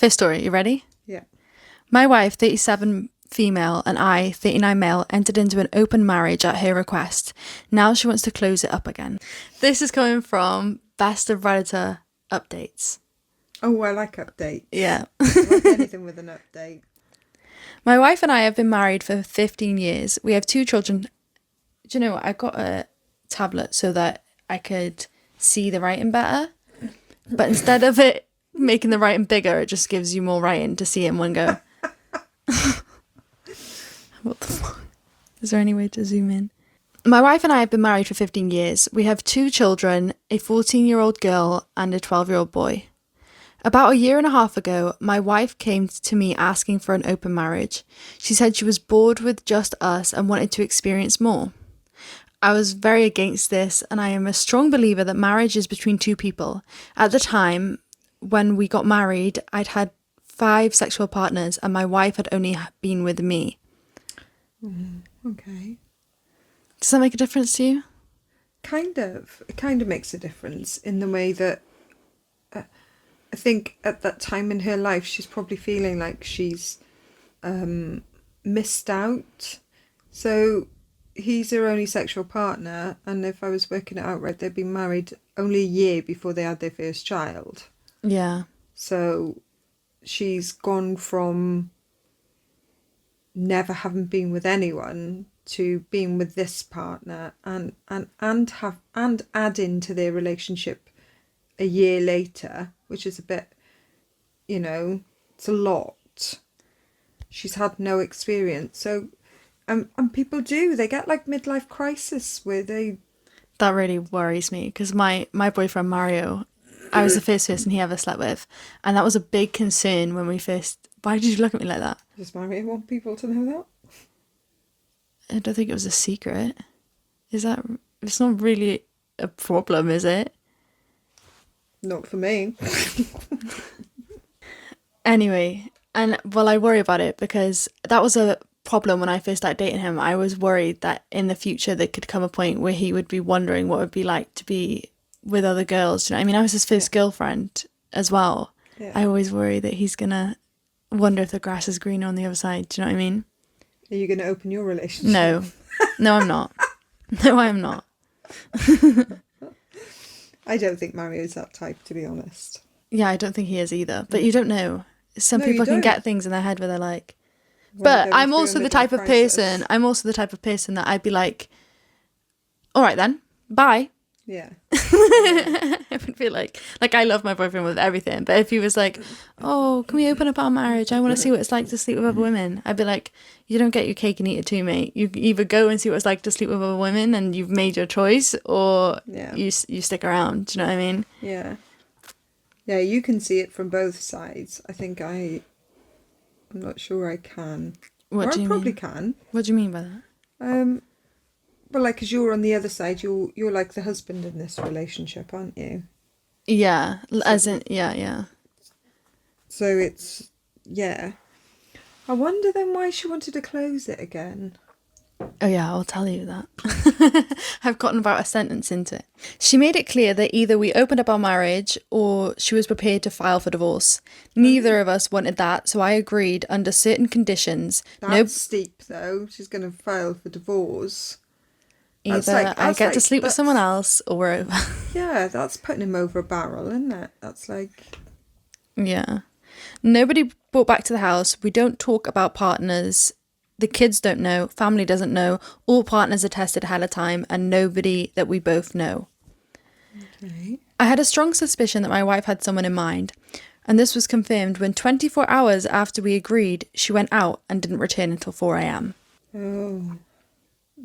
First story, you ready? Yeah. My wife, 37 female, and I, 39 male, entered into an open marriage at her request. Now she wants to close it up again. This is coming from Best of Redditor Updates. Oh, I like updates. Yeah. I like anything with an update. My wife and I have been married for 15 years. We have 2 children. Do you know what? I got a tablet so that I could see the writing better. But instead of it making the writing bigger, it just gives you more writing to see in one go. What the fuck? Is there any way to zoom in? My wife and I have been married for 15 years. We have 2 children, a 14-year-old girl and a 12-year-old boy. About a year and a half ago, my wife came to me asking for an open marriage. She said she was bored with just us and wanted to experience more. I was very against this, and I am a strong believer that marriage is between 2 people. At the time, when we got married, I'd had 5 sexual partners and my wife had only been with me. Okay. Does that make a difference to you? Kind of. It kind of makes a difference in the way that I think at that time in her life, she's probably feeling like she's missed out. So he's her only sexual partner, and if I was working it out right, they'd been married only a year before they had their first child. Yeah. So she's gone from never having been with anyone to being with this partner and add into their relationship a year later, which is a bit, it's a lot. She's had no experience. So and people they get like midlife crisis where they... That really worries me because my boyfriend Mario, I was the first person he ever slept with, and that was a big concern when we first... Why did you look at me like that? Does Mario want people to know that? I don't think it was a secret. Is that... It's not really a problem, is it? Not for me. Anyway, and well, I worry about it because that was a problem when I first started dating him. I was worried that in the future there could come a point where he would be wondering what it would be like to be with other girls. Do you know what I mean? I was his first girlfriend as well. Yeah. I always worry that he's gonna wonder if the grass is greener on the other side. Do you know what I mean? Are you going to open your relationship? No, I'm not. No, I am not. I don't think Mario's that type, to be honest. Yeah, I don't think he is either. But you don't know. Some No, people you can don't. get things in their head where they're like... Well, But I'm also the type of person... I'm also the type of person that I'd be like, all right then, bye. Yeah. I would be like I love my boyfriend with everything. But if he was like, oh, can we open up our marriage? I want to see what it's like to sleep with other women. I'd be like, you don't get your cake and eat it too, mate. You either go and see what it's like to sleep with other women and you've made your choice, or you stick around. Do you know what I mean? Yeah. Yeah, you can see it from both sides. I think I'm not sure I can. What do you probably mean? can. What do you mean by that? Well, like, because you're on the other side, you're like the husband in this relationship, aren't you? Yeah, as in, yeah. So it's, yeah. I wonder then why she wanted to close it again. Oh yeah, I'll tell you that. I've gotten about a sentence into it. She made it clear that either we opened up our marriage or she was prepared to file for divorce. Neither of us wanted that, so I agreed under certain conditions. That's steep, though. She's going to file for divorce. Either I get to sleep with someone else or we're over. Yeah, that's putting him over a barrel, isn't it? That's like... Yeah. Nobody brought back to the house. We don't talk about partners. The kids don't know. Family doesn't know. All partners are tested ahead of time and nobody that we both know. Okay. I had a strong suspicion that my wife had someone in mind, and this was confirmed when 24 hours after we agreed, she went out and didn't return until 4 a.m. Oh,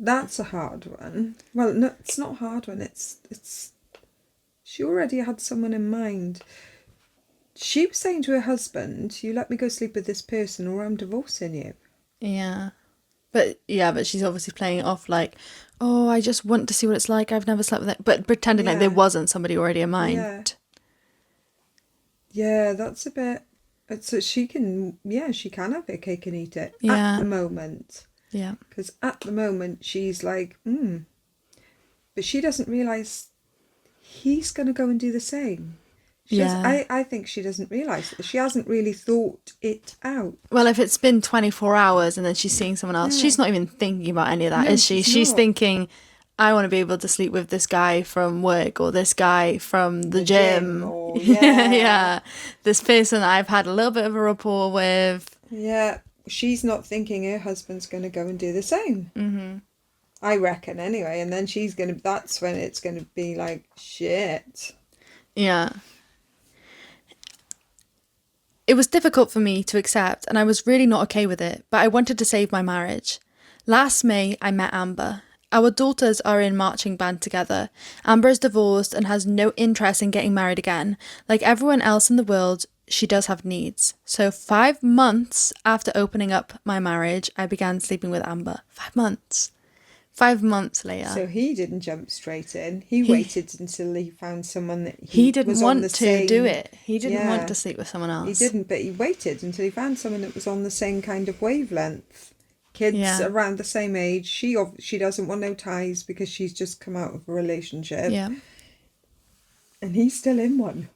that's a hard one. Well, no, it's not a hard one. It's. She already had someone in mind. She was saying to her husband, "You let me go sleep with this person, or I'm divorcing you." Yeah. But she's obviously playing it off like, oh, I just want to see what it's like. I've never slept with it. But pretending like there wasn't somebody already in mind. Yeah, that's a bit... So she can have her cake and eat it at the moment. Yeah. Because at the moment, she's like, But she doesn't realise he's going to go and do the same. I think she doesn't realise that. She hasn't really thought it out. Well, if it's been 24 hours and then she's seeing someone else, she's not even thinking about any of that, No, is she? She's not. thinking, I want to be able to sleep with this guy from work or this guy from the gym. Or, yeah. Yeah. This person I've had a little bit of a rapport with. Yeah. She's not thinking her husband's going to go and do the same. Mm-hmm. I reckon, anyway. And then that's when it's going to be like, shit. Yeah. It was difficult for me to accept, and I was really not okay with it, but I wanted to save my marriage. Last May, I met Amber. Our daughters are in marching band together. Amber is divorced and has no interest in getting married again. Like everyone else in the world, she does have needs. So 5 months after opening up my marriage, I began sleeping with Amber. 5 months. 5 months later. So he didn't jump straight in. He waited until he found someone that he didn't was want on the to same... do it. He didn't Yeah. want to sleep with someone else. He didn't, but he waited until he found someone that was on the same kind of wavelength. Kids around the same age. She doesn't want no ties because she's just come out of a relationship. Yeah. And he's still in one.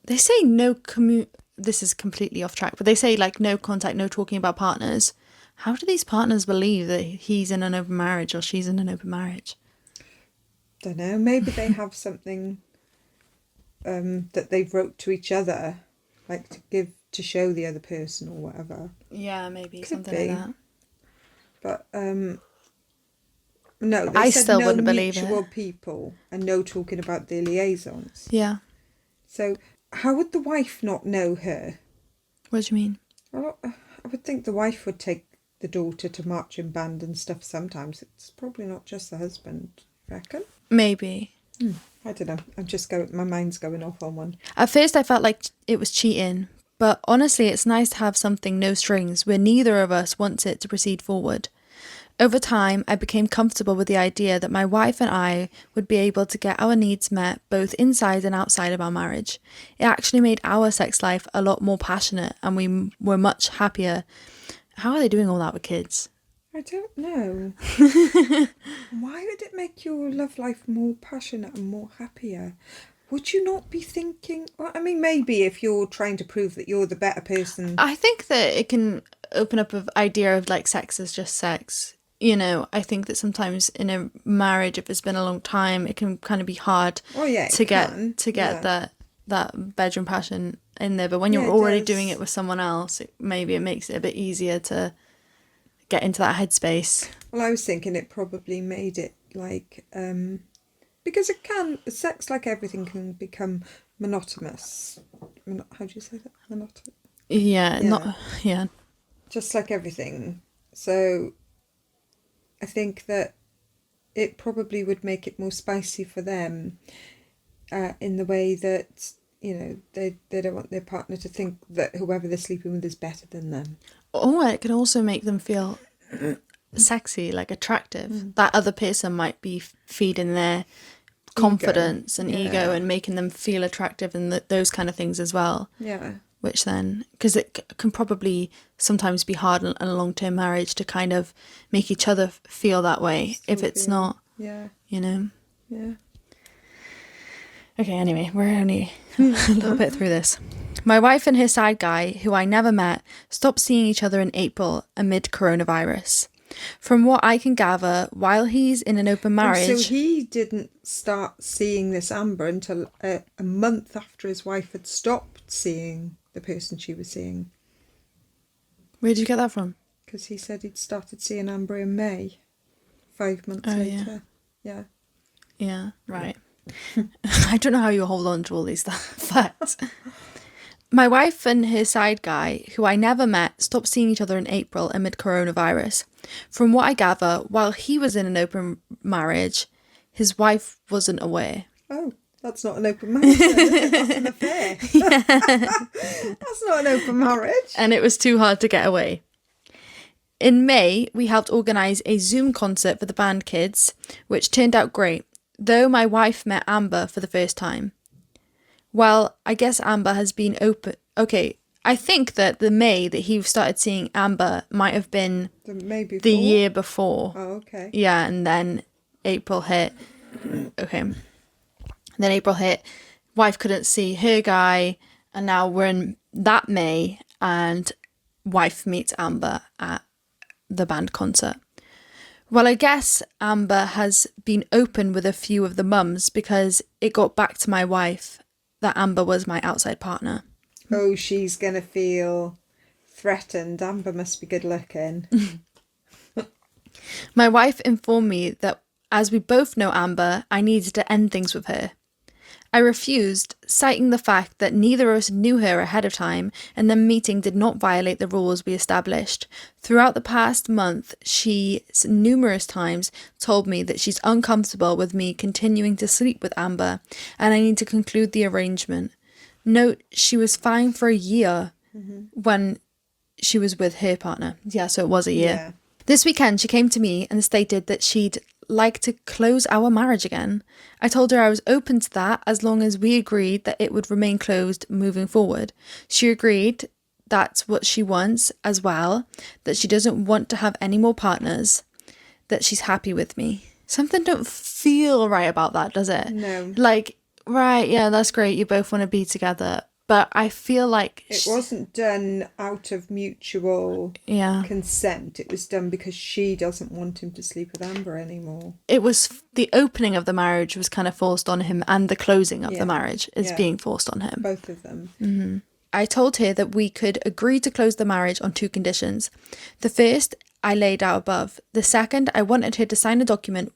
They say this is completely off track, but they say like no contact, no talking about partners. How do these partners believe that he's in an open marriage or she's in an open marriage? Don't know. Maybe they have something that they've wrote to each other, like to show the other person or whatever. Yeah, maybe Could something be. like that. But no, they I said still no wouldn't believe mutual it. people and no talking about their liaisons. Yeah. So how would the wife not know her? What do you mean? Well, I would think the wife would take the daughter to marching band and stuff sometimes. It's probably not just the husband, I reckon. Maybe. I don't know. My mind's going off on one. At first I felt like it was cheating, but honestly it's nice to have something no strings where neither of us wants it to proceed forward. Over time, I became comfortable with the idea that my wife and I would be able to get our needs met both inside and outside of our marriage. It actually made our sex life a lot more passionate and we were much happier. How are they doing all that with kids? I don't know. Why would it make your love life more passionate and more happier? Would you not be thinking... Well, I mean, maybe if you're trying to prove that you're the better person... I think that it can open up an idea of like sex is just sex. You know, I think that sometimes in a marriage, if it's been a long time, it can kind of be hard to get that bedroom passion in there. But when you're already doing it with someone else, maybe it makes it a bit easier to get into that headspace. Well, I was thinking it probably made it like... because sex, like everything, can become monotonous. How do you say that? Monotonous? Yeah. Just like everything. So I think that it probably would make it more spicy for them in the way that, you know, they don't want their partner to think that whoever they're sleeping with is better than them. Or it can also make them feel sexy, like attractive. That other person might be feeding their confidence and ego and making them feel attractive and those kind of things as well. Yeah. Which then, because it can probably sometimes be hard in a long-term marriage to kind of make each other feel that way if it's not, you know. Yeah. Okay, anyway, we're only a little bit through this. My wife and her side guy, who I never met, stopped seeing each other in April amid coronavirus. From what I can gather, while he's in an open marriage... So he didn't start seeing this Amber until a month after his wife had stopped seeing the person she was seeing. Where did you get that from? Because he said he'd started seeing Amber in May, 5 months later. Yeah, right. I don't know how you hold on to all these facts. My wife and her side guy, who I never met, stopped seeing each other in April amid coronavirus. From what I gather, while he was in an open marriage, his wife wasn't aware. Oh, that's not an open marriage then, is it? That's an affair. That's not an open marriage. And it was too hard to get away. In May, we helped organise a Zoom concert for the band kids, which turned out great, though my wife met Amber for the first time. Well, I guess Amber has been open... Okay, I think that the May that he started seeing Amber might have been the year before. Oh, okay. Yeah, and then April hit. Okay. Then April hit. wife couldn't see her guy, and now we're in that May, and wife meets Amber at the band concert. Well, I guess Amber has been open with a few of the mums because it got back to my wife that Amber was my outside partner. Oh, she's going to feel threatened. Amber must be good looking. My wife informed me that as we both know Amber, I needed to end things with her. I refused, citing the fact that neither of us knew her ahead of time and the meeting did not violate the rules we established. Throughout the past month, she numerous times told me that she's uncomfortable with me continuing to sleep with Amber and I need to conclude the arrangement. Note, she was fine for a year when she was with her partner. Yeah, so it was a year. Yeah. This weekend, she came to me and stated that she'd like to close our marriage again. I told her I was open to that as long as we agreed that it would remain closed moving forward. She agreed that's what she wants as well, that she doesn't want to have any more partners, that she's happy with me. Something don't feel right about that, does it? No. Like, right, yeah, that's great. You both want to be together. But I feel like... It wasn't done out of mutual consent. It was done because she doesn't want him to sleep with Amber anymore. It was the opening of the marriage was kind of forced on him and the closing of the marriage is being forced on him. Both of them. Mm-hmm. I told her that we could agree to close the marriage on 2 conditions. The first I laid out above. The second, I wanted her to sign a document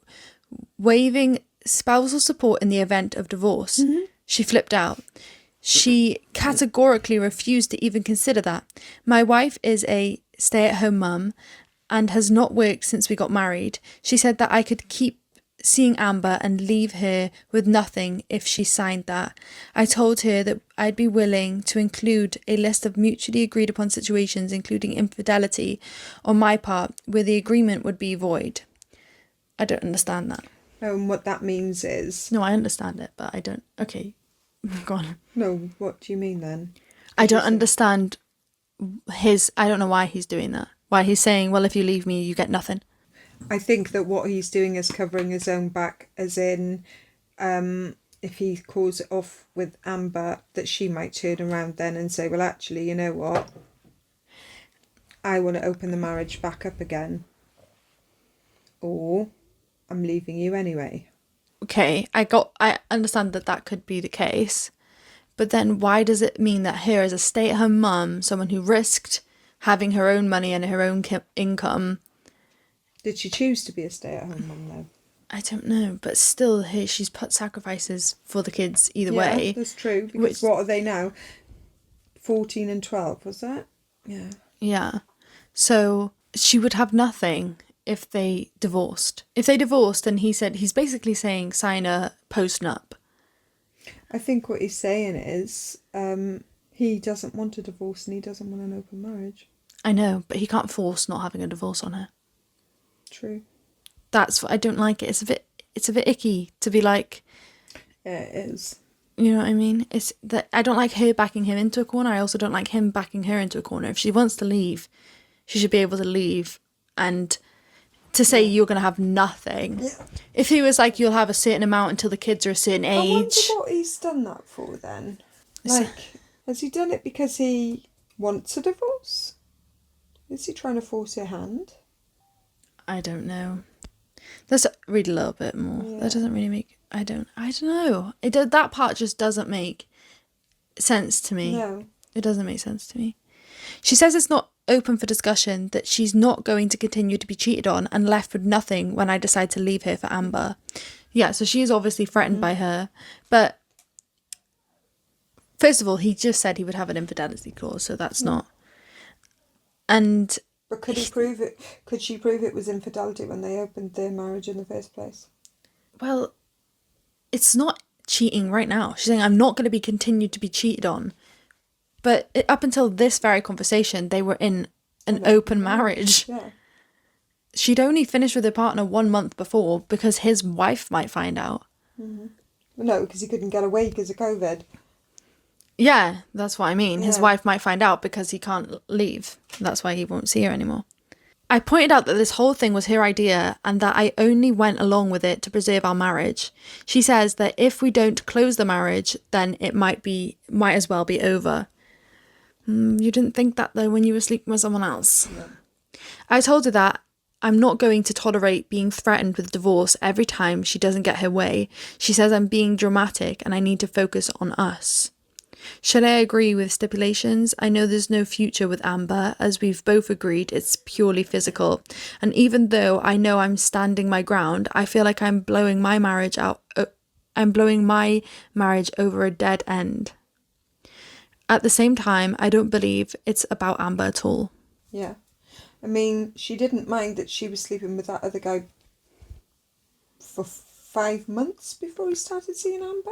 waiving spousal support in the event of divorce. Mm-hmm. She flipped out. She categorically refused to even consider that. My wife is a stay-at-home mum and has not worked since we got married. She said that I could keep seeing Amber and leave her with nothing if she signed that. I told her that I'd be willing to include a list of mutually agreed upon situations, including infidelity on my part, where the agreement would be void. I don't understand that. And what that means is... No, I understand it, but I don't... Okay, go on. No, what do you mean then? I don't understand I don't know why he's doing that. Why he's saying, well, if you leave me, you get nothing. I think that what he's doing is covering his own back, as in, if he calls it off with Amber, that she might turn around then and say, well, actually, you know what? I want to open the marriage back up again. Or I'm leaving you anyway. Okay, I understand that could be the case. But then why does it mean that her as a stay-at-home mum, someone who risked having her own money and her own income... Did she choose to be a stay-at-home mum though? I don't know, but still she's put sacrifices for the kids either way. Yeah, that's true. Because what are they now? 14 and 12, was that? Yeah. Yeah. So she would have nothing if they divorced. If they divorced, then he's basically saying sign a post-nup. I think what he's saying is he doesn't want a divorce and he doesn't want an open marriage. I know, but he can't force not having a divorce on her. True. That's what I don't like it. It's a bit icky to be like... Yeah, it is. You know what I mean? It's that I don't like her backing him into a corner. I also don't like him backing her into a corner. If she wants to leave, she should be able to leave. And to say you're going to have nothing. Yeah. If he was like, you'll have a certain amount until the kids are a certain age. I wonder what he's done that for then. Like, has he done it because he wants a divorce? Is he trying to force her hand? I don't know. Let's read a little bit more. Yeah. That doesn't really make... I don't know. That part just doesn't make sense to me. No. It doesn't make sense to me. She says it's not open for discussion, that she's not going to continue to be cheated on and left with nothing when I decide to leave her for Amber. Yeah, so she is obviously threatened by her. But first of all, he just said he would have an infidelity clause, so that's not... And... But could he prove it? Could she prove it was infidelity when they opened their marriage in the first place? Well, it's not cheating right now. She's saying, I'm not going to be continued to be cheated on. But up until this very conversation, they were in an open marriage. Yeah. She'd only finished with her partner 1 month before because his wife might find out. Mm-hmm. Well, no, because he couldn't get away because of COVID. Yeah, that's what I mean. Yeah. His wife might find out because he can't leave. That's why he won't see her anymore. I pointed out that this whole thing was her idea and that I only went along with it to preserve our marriage. She says that if we don't close the marriage, then it might as well be over. You didn't think that though when you were sleeping with someone else. No. I told her that I'm not going to tolerate being threatened with divorce every time she doesn't get her way. She says I'm being dramatic and I need to focus on us. Should I agree with stipulations? I know there's no future with Amber, as we've both agreed it's purely physical. And even though I know I'm standing my ground, I feel like I'm blowing my marriage over a dead end. At the same time, I don't believe it's about Amber at all. Yeah. I mean, she didn't mind that she was sleeping with that other guy for 5 months before he started seeing Amber.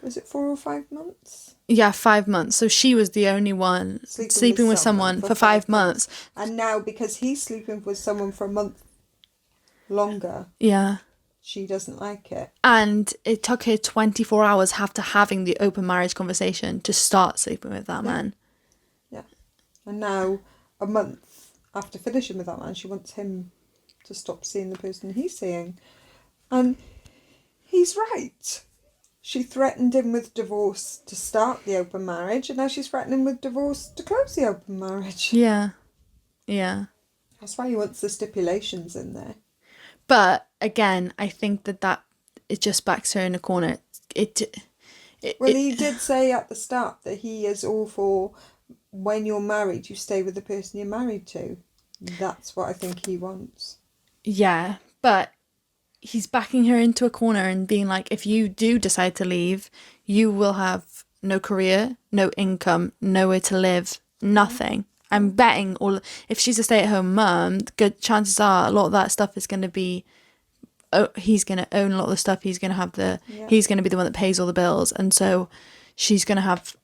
Was it 4 or 5 months? Yeah, 5 months. So she was the only one sleeping with someone for 5 months. And now, because he's sleeping with someone for a month longer, yeah, she doesn't like it. And it took her 24 hours after having the open marriage conversation to start sleeping with that man. Yeah. And now, a month after finishing with that man, she wants him to stop seeing the person he's seeing. And he's right. She threatened him with divorce to start the open marriage, and now she's threatening him with divorce to close the open marriage. Yeah. Yeah. That's why he wants the stipulations in there. But again, I think that it just backs her in a corner. He did say at the start that he is all for when you're married, you stay with the person you're married to. That's what I think he wants. Yeah, but he's backing her into a corner and being like, if you do decide to leave, you will have no career, no income, nowhere to live, nothing. I'm betting if she's a stay-at-home mum, good chances are a lot of that stuff is going to be, he's going to own a lot of the stuff. He's going to have he's going to be the one that pays all the bills. And so she's going to have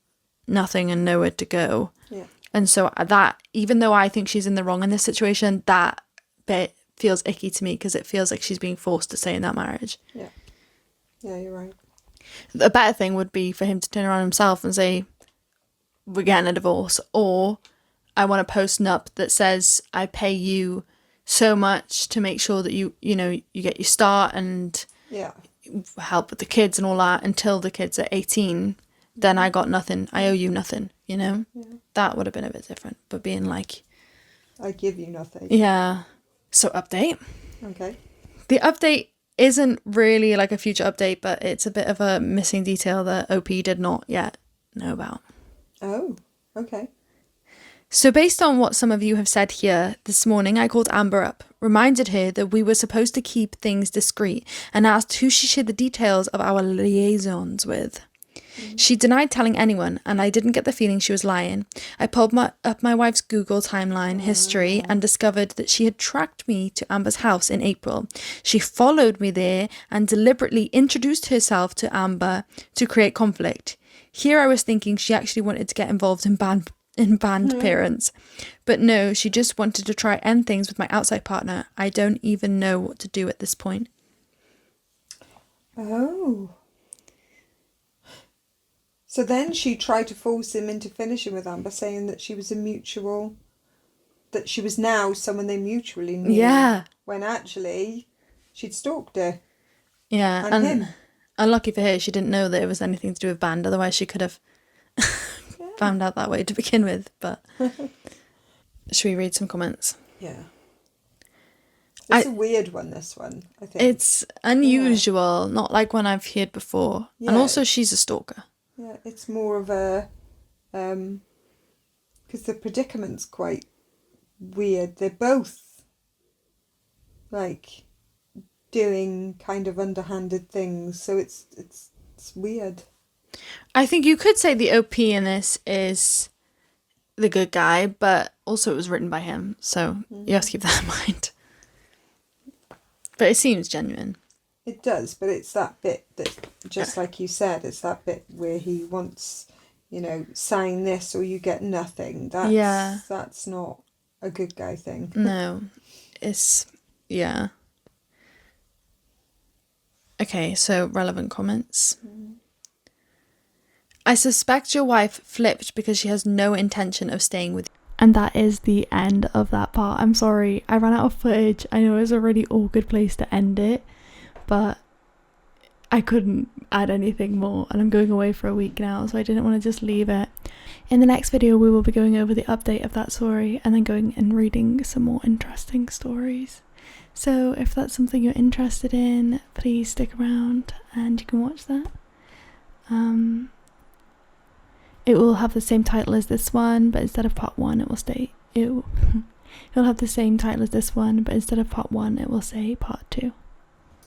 nothing and nowhere to go. Yeah. And so that, even though I think she's in the wrong in this situation, that bit feels icky to me because it feels like she's being forced to stay in that marriage. Yeah. Yeah, you're right. The better thing would be for him to turn around himself and say, we're getting a divorce, or I want to post an up that says I pay you so much to make sure that you get your start and help with the kids and all that until the kids are 18. Then I got nothing. I owe you nothing, Yeah. That would have been a bit different. But being like, I give you nothing. Yeah. So update. Okay. The update isn't really like a future update, but it's a bit of a missing detail that OP did not yet know about. Oh, okay. So based on what some of you have said here, this morning I called Amber up, reminded her that we were supposed to keep things discreet, and asked who she shared the details of our liaisons with. She denied telling anyone, and I didn't get the feeling she was lying. I pulled up my wife's Google timeline history and discovered that she had tracked me to Amber's house in April. She followed me there and deliberately introduced herself to Amber to create conflict. Here I was thinking she actually wanted to get involved in band appearance. But no, she just wanted to try end things with my outside partner. I don't even know what to do at this point. Oh. So then she tried to force him into finishing with Amber, saying that she was that she was now someone they mutually knew. Yeah. When actually she'd stalked her. Yeah. And him. Unlucky for her, she didn't know that it was anything to do with band. Otherwise she could have found out that way to begin with. But should we read some comments? Yeah. It's a weird one, this one, I think. It's unusual, not like one I've heard before. Yeah. And also she's a stalker. Yeah, it's more of a, because the predicament's quite weird. They're both, like, doing kind of underhanded things, so it's weird. I think you could say the OP in this is the good guy, but also it was written by him, so you have to keep that in mind. But it seems genuine. It does, but it's that bit that, just like you said, it's that bit where he wants, sign this or you get nothing. That's not a good guy thing. No, yeah. Okay, so relevant comments. I suspect your wife flipped because she has no intention of staying with you. And that is the end of that part. I'm sorry, I ran out of footage. I know it was a really awkward place to end it, but I couldn't add anything more, and I'm going away for a week now, so I didn't want to just leave it. In the next video we will be going over the update of that story and then going and reading some more interesting stories. So if that's something you're interested in, please stick around and you can watch that. It will have the same title as this one, but instead of part 1 it will stay it'll have the same title as this one, but instead of part 1 it will say part 2.